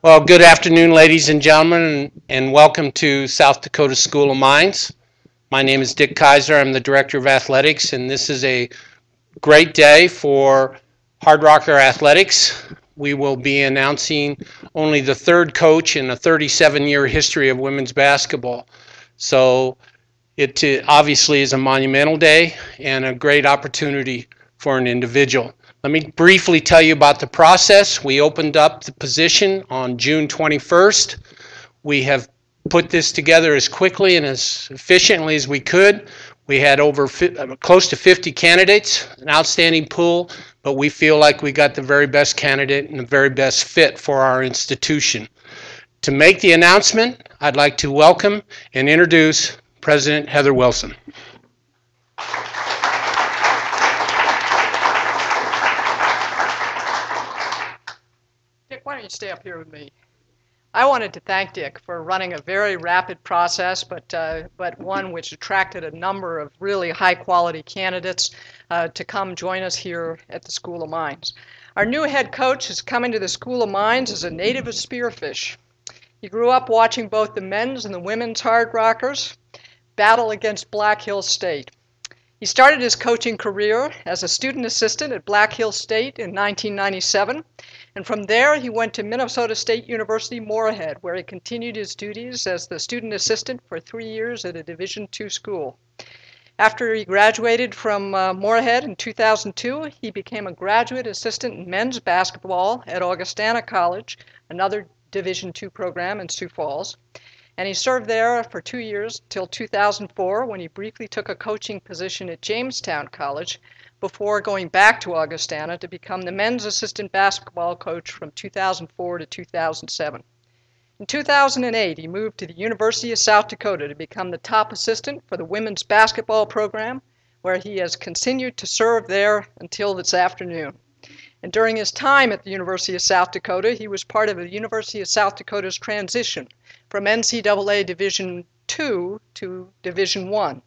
Well, good afternoon, ladies and gentlemen, and welcome to South Dakota School of Mines. My name is Dick Kaiser. I'm the Director of Athletics, and this is a great day for Hardrocker Athletics. We will be announcing only the third coach in a 37-year history of women's basketball. So it obviously is a monumental day and a great opportunity for an individual. Let me briefly tell you about the process. We opened up the position on June 21st. We have put this together as quickly and as efficiently as we could. We had close to 50 candidates, an outstanding pool, but we feel like we got the very best candidate and the very best fit for our institution. To make the announcement, I'd like to welcome and introduce President Heather Wilson. Dick, why don't you stay up here with me? I wanted to thank Dick for running a very rapid process, but one which attracted a number of really high-quality candidates to come join us here at the School of Mines. Our new head coach is coming to the School of Mines as a native of Spearfish. He grew up watching both the men's and the women's Hardrockers battle against Black Hills State. He started his coaching career as a student assistant at Black Hills State in 1997, and from there he went to Minnesota State University Moorhead, where he continued his duties as the student assistant for 3 years at a Division II school. After he graduated from Moorhead in 2002, he became a graduate assistant in men's basketball at Augustana College, another Division II program in Sioux Falls. And he served there for 2 years till 2004, when he briefly took a coaching position at Jamestown College before going back to Augustana to become the men's assistant basketball coach from 2004 to 2007. In 2008, he moved to the University of South Dakota to become the top assistant for the women's basketball program, where he has continued to serve there until this afternoon. And during his time at the University of South Dakota, he was part of the University of South Dakota's transition from NCAA Division II to Division I.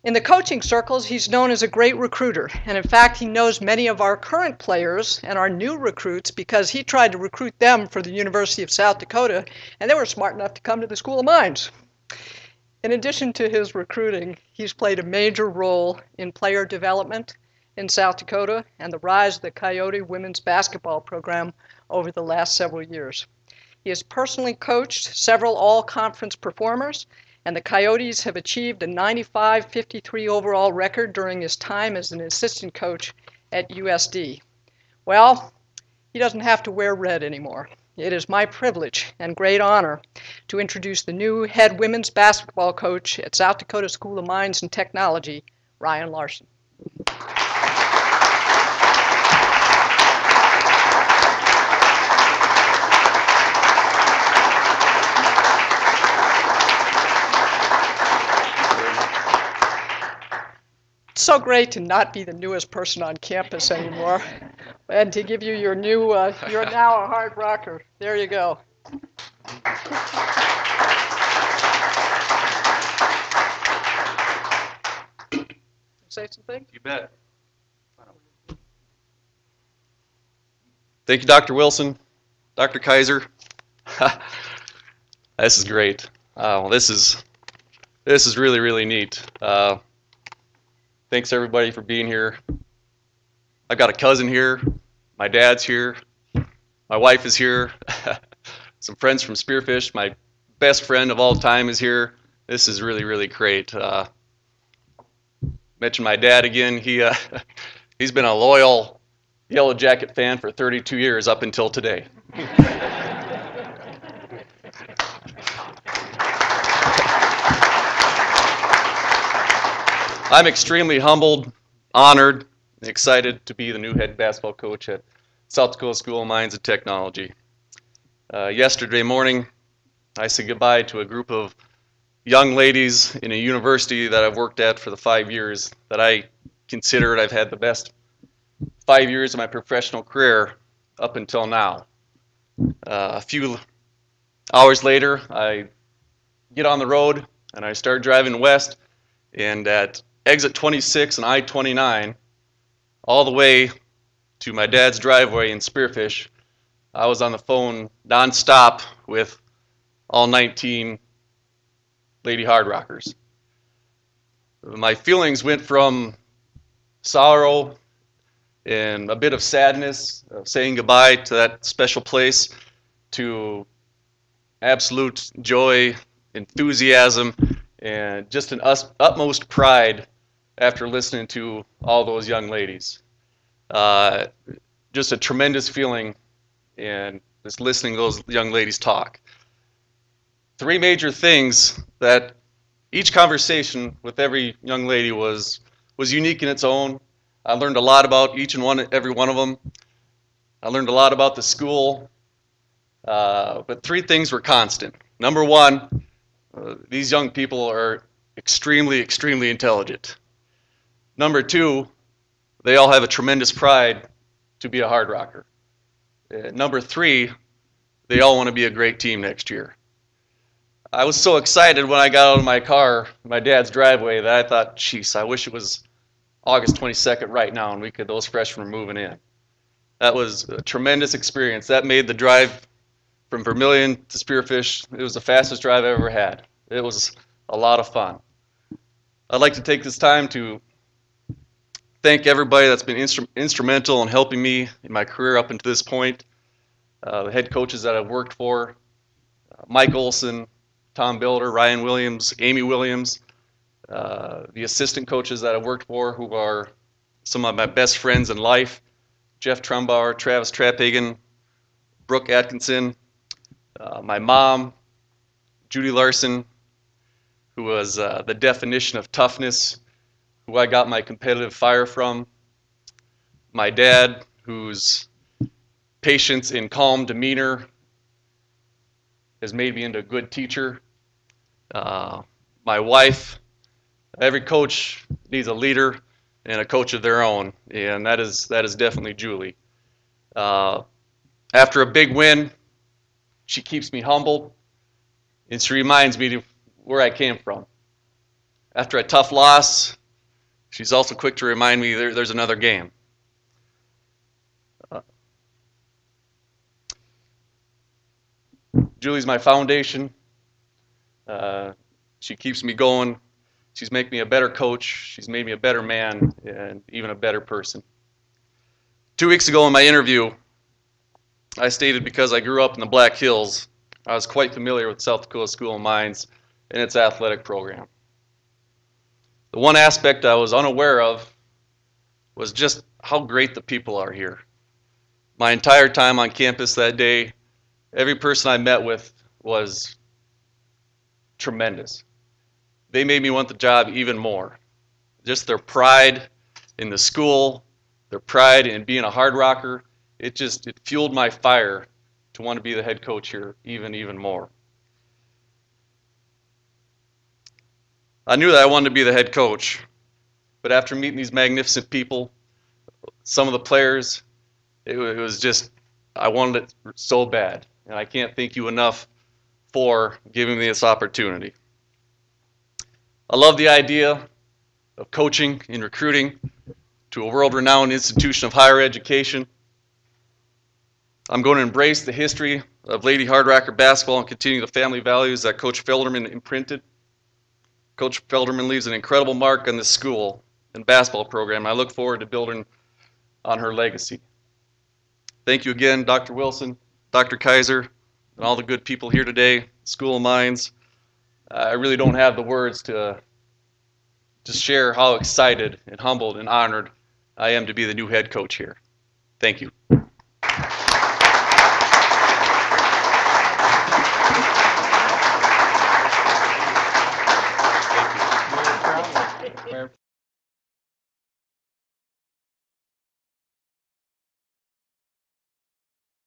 In the coaching circles, he's known as a great recruiter, and in fact, he knows many of our current players and our new recruits because he tried to recruit them for the University of South Dakota, and they were smart enough to come to the School of Mines. In addition to his recruiting, he's played a major role in player development in South Dakota and the rise of the Coyote women's basketball program over the last several years. He has personally coached several all-conference performers, and the Coyotes have achieved a 95-53 overall record during his time as an assistant coach at USD. Well, he doesn't have to wear red anymore. It is my privilege and great honor to introduce the new head women's basketball coach at South Dakota School of Mines and Technology, Ryan Larsen. It's so great to not be the newest person on campus anymore, and to give you your new, you're now a Hardrocker. There you go. Say something? You bet. Thank you, Dr. Wilson, Dr. Kaiser. This is great. This is really, really neat. Thanks everybody for being here. I've got a cousin here, my dad's here, my wife is here, some friends from Spearfish, my best friend of all time is here. This is really, really great. Mention my dad again. He's been a loyal Yellow Jacket fan for 32 years up until today. I'm extremely humbled, honored, and excited to be the new head basketball coach at South Dakota School of Mines and Technology. Yesterday morning, I said goodbye to a group of young ladies in a university that I've worked at for the 5 years that I consider I've had the best 5 years of my professional career up until now. A few hours later, I get on the road and I start driving west, and at exit 26 and I-29, all the way to my dad's driveway in Spearfish, I was on the phone nonstop with all 19 Lady Hardrockers. My feelings went from sorrow and a bit of sadness of saying goodbye to that special place to absolute joy, enthusiasm, and just an utmost pride after listening to all those young ladies. Just a tremendous feeling and just listening to those young ladies talk. Three major things that each conversation with every young lady was unique in its own. I learned a lot about each and every one of them. I learned a lot about the school, but three things were constant. Number one, these young people are extremely intelligent. Number two, they all have a tremendous pride to be a Hardrocker. Number three, they all want to be a great team next year. I was so excited when I got out of my car, my dad's driveway, that I thought, geez, I wish it was August 22nd right now and those freshmen were moving in. That was a tremendous experience. That made the drive from Vermilion to Spearfish, it was the fastest drive I've ever had. It was a lot of fun. I'd like to take this time to thank everybody that's been instrumental in helping me in my career up until this point. The head coaches that I've worked for, Mike Olson, Tom Builder, Ryan Williams, Amy Williams, the assistant coaches that I've worked for who are some of my best friends in life, Jeff Trumbauer, Travis Trapphagen, Brooke Atkinson, my mom, Judy Larsen, who was the definition of toughness, who I got my competitive fire from, my dad, whose patience and calm demeanor has made me into a good teacher, my wife. Every coach needs a leader and a coach of their own, and that is definitely Julie. After a big win, she keeps me humble, and she reminds me of where I came from. After a tough loss, she's also quick to remind me there's another game. Julie's my foundation. She keeps me going. She's made me a better coach. She's made me a better man and even a better person. 2 weeks ago in my interview, I stated because I grew up in the Black Hills, I was quite familiar with South Dakota School of Mines and its athletic program. The one aspect I was unaware of was just how great the people are here. My entire time on campus that day, every person I met with was tremendous. They made me want the job even more. Just their pride in the school, their pride in being a Hardrocker, it fueled my fire to want to be the head coach here even more. I knew that I wanted to be the head coach, but after meeting these magnificent people, some of the players, it was just, I wanted it so bad. And I can't thank you enough for giving me this opportunity. I love the idea of coaching and recruiting to a world-renowned institution of higher education. I'm going to embrace the history of Lady Hardrocker basketball and continue the family values that Coach Felderman imprinted. Coach Felderman leaves an incredible mark on this school and basketball program. I look forward to building on her legacy. Thank you again, Dr. Wilson, Dr. Kaiser, and all the good people here today, School of Mines. I really don't have the words to share how excited and humbled and honored I am to be the new head coach here. Thank you.